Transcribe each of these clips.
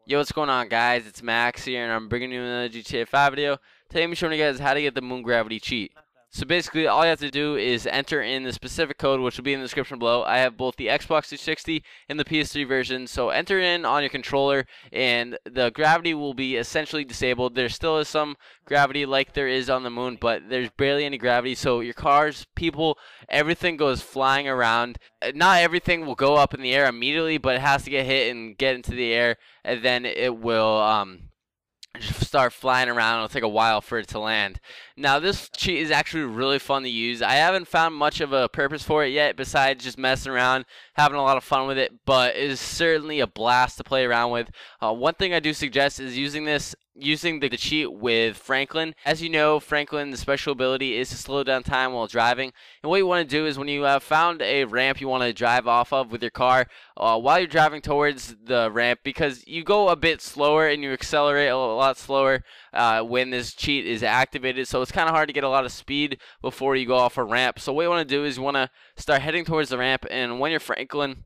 Yo, what's going on, guys? It's Max here, and I'm bringing you another GTA 5 video. Today I'm showing you guys how to get the moon gravity cheat. So basically, all you have to do is enter in the specific code, which will be in the description below. I have both the Xbox 360 and the PS3 version, so enter in on your controller, and the gravity will be essentially disabled. There still is some gravity like there is on the moon, but there's barely any gravity, so your cars, people, everything goes flying around. Not everything will go up in the air immediately, but it has to get hit and get into the air, and then it will start flying around. It'll take a while for it to land. Now, this cheat is actually really fun to use. I haven't found much of a purpose for it yet besides just messing around, having a lot of fun with it, but it is certainly a blast to play around with. One thing I do suggest is using the cheat with Franklin. As you know, Franklin's special ability is to slow down time while driving. And what you want to do is when you have found a ramp you want to drive off of with your car, while you're driving towards the ramp, because you go a bit slower and you accelerate a lot slower when this cheat is activated, so it's kind of hard to get a lot of speed before you go off a ramp. So what you want to do is you want to start heading towards the ramp, and when you're Franklin,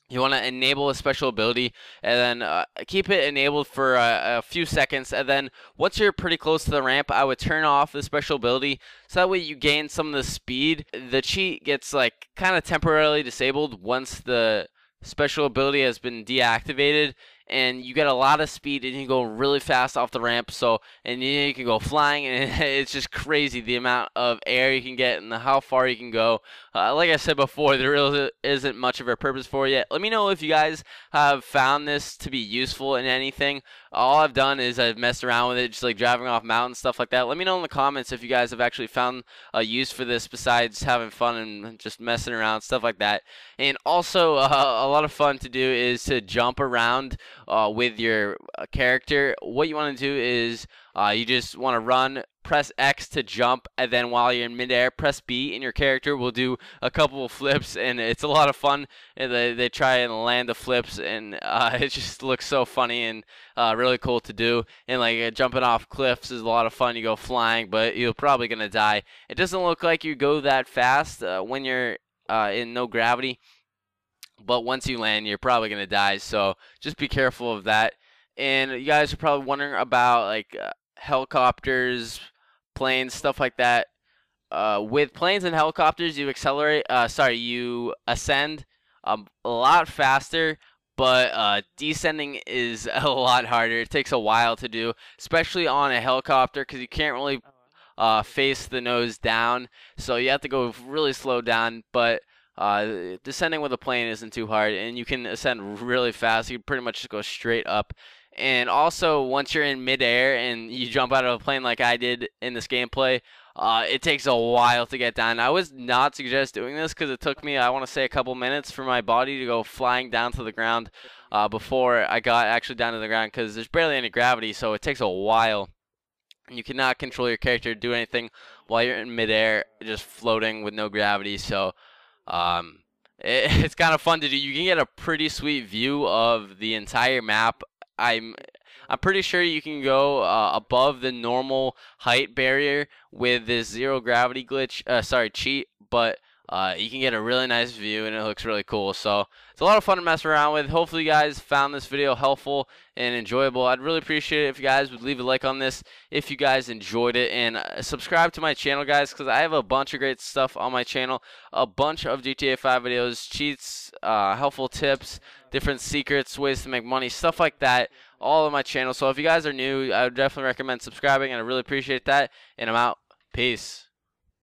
you want to enable a special ability, and then keep it enabled for a few seconds, and then once you're pretty close to the ramp, I would turn off the special ability so that way you gain some of the speed. The cheat gets like kind of temporarily disabled once the special ability has been deactivated, and you get a lot of speed and you can go really fast off the ramp. So, and you can go flying, and it's just crazy the amount of air you can get and how far you can go. Like I said before, there really isn't much of a purpose for it yet. Let me know if you guys have found this to be useful in anything. All I've done is I've messed around with it, just like driving off mountains, stuff like that. Let me know in the comments if you guys have actually found a use for this besides having fun and just messing around, stuff like that. And also, a lot of fun to do is to jump around with your character. What you want to do is you just want to run, press X to jump, and then while you're in midair, press B, and your character will do a couple of flips, and it's a lot of fun. And they try and land the flips, and it just looks so funny and really cool to do. And like jumping off cliffs is a lot of fun. You go flying, but you're probably gonna die. It doesn't look like you go that fast when you're in no gravity, but once you land, you're probably gonna die. So just be careful of that. And you guys are probably wondering about like helicopters, planes, stuff like that. With planes and helicopters, you you ascend a lot faster, but descending is a lot harder. It takes a while to do, especially on a helicopter, because you can't really face the nose down, so you have to go really slow down. But descending with a plane isn't too hard, and you can ascend really fast. You can pretty much just go straight up. And also, once you're in midair and you jump out of a plane like I did in this gameplay, it takes a while to get down. I would not suggest doing this because it took me, I want to say, a couple minutes for my body to go flying down to the ground before I got actually down to the ground, because there's barely any gravity, so it takes a while. You cannot control your character to do anything while you're in midair, just floating with no gravity. So it's kind of fun to do. You can get a pretty sweet view of the entire map. I'm pretty sure you can go above the normal height barrier with this zero gravity glitch, cheat, but you can get a really nice view and it looks really cool. So it's a lot of fun to mess around with. Hopefully you guys found this video helpful and enjoyable. I'd really appreciate it if you guys would leave a like on this if you guys enjoyed it, and subscribe to my channel, guys, because I have a bunch of great stuff on my channel. A bunch of GTA 5 videos, cheats, helpful tips, different secrets, ways to make money, stuff like that, all on my channel. So if you guys are new, I would definitely recommend subscribing, and I really appreciate that. And I'm out. Peace.